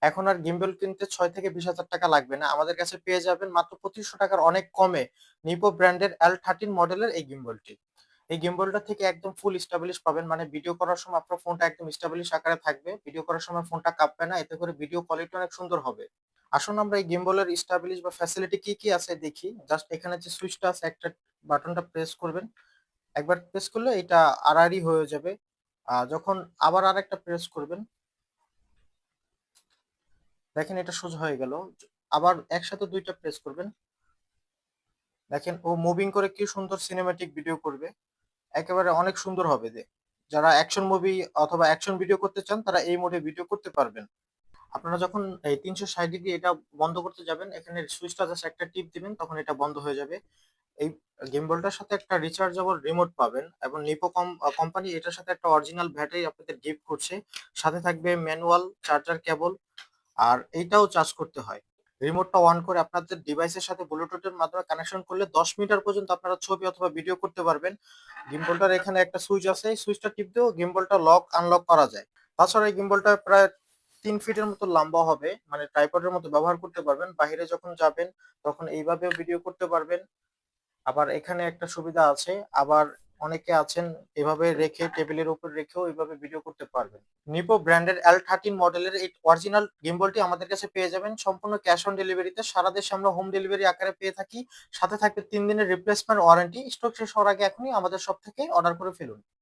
এখন আর গিম্বল কিনতে ৬ থেকে ২০,০০০ টাকা লাগবে না। আমাদের কাছে পেয়ে যাবেন মাত্র ২৫০০ টাকার অনেক কমে নিপো ব্র্যান্ডের L13 মডেলের এই গিম্বলটি। এই গিম্বলটা থেকে একদম ফুল স্টাবলিশ পাবেন। মানে ভিডিও করার সময় আপনার ফোনটা একদম স্টাবলিশ আকারে থাকবে। ভিডিও করার সময় ফোনটা কাঁপবে না। এতে করে ভিডিও কোয়ালিটি অনেক সুন্দর হবে। আসুন আমরা এই গিম্বলের স্টাবলিশ বা ফ্যাসিলিটি কি আছে দেখি। জাস্ট এখানে যে সুইচটা আছে একটা বাটনটা প্রেস করবেন। একবার প্রেস করলে এটা আড়াআড়ি হয়ে যাবে। যখন আবার আরেকটা প্রেস করবেন, দেখেন এটা সোজা হয়ে গেল। আবার একসাথে ২ টা প্রেস করবেন। দেখেন ও মুভিং করে কি সুন্দর সিনেমেটিক ভিডিও করবে। একেবারে অনেক সুন্দর হবে যারা অ্যাকশন মুভি অথবা অ্যাকশন ভিডিও করতে চান তারা এই মোডে ভিডিও করতে পারবেন। আপনারা যখন এই ৩৬০ ডিগ্রি এটা বন্ধ করতে যাবেন, এখানে সুইচটা জাস্ট একটা টিপ দিবেন, তখন এটা বন্ধ হয়ে যাবে। এই গিম্বলটার সাথে একটা রিচার্জেবল রিমোট পাবেন এবং নিপো কোম্পানি এটার সাথে একটা অরিজিনাল ব্যাটারি আপনাদের গিফট করছে। সাথে থাকবে ম্যানুয়াল চার্জার কেবল। আর এইটাও চার্জ করতে হয়। রিমোটটা অন করে আপনাদের ডিভাইসের সাথে ব্লুটুথের মাধ্যমে কানেকশন করলে ১০ মিটার পর্যন্ত আপনারা ছবি অথবা ভিডিও করতে পারবেন। গিম্বলটার এখানে একটা সুইচ আছে, এই সুইচটা টিপ দিয়েও গিম্বলটা লক আনলক করা যায়। তাছাড়া এই গিম্বলটা প্রায় ৩ ফিটের মতো লম্বা হবে, মানে ট্রাইপডের মতো ব্যবহার করতে পারবেন। বাহিরে যখন যাবেন তখন এইভাবেও ভিডিও করতে পারবেন। আবার এখানে একটা সুবিধা আছে, আবার অনেকে আছেন এভাবে রেখে টেবিলের উপর রেখেও এভাবে ভিডিও করতে পারবেন। নিপো ব্র্যান্ডের L13 মডেলের এই অরিজিনাল গিম্বলটি আমাদের কাছে পেয়ে যাবেন সম্পূর্ণ ক্যাশ অন ডেলিভারিতে। সারা দেশে আমরা হোম ডেলিভারি আকারে পেয়ে থাকি। সাথে থাকবে ৩ দিনের রিপ্লেসমেন্ট ওয়ারেন্টি। স্টক শেষ হওয়ার আগে এখনই আমাদের শপ থেকে অর্ডার করে ফেলুন।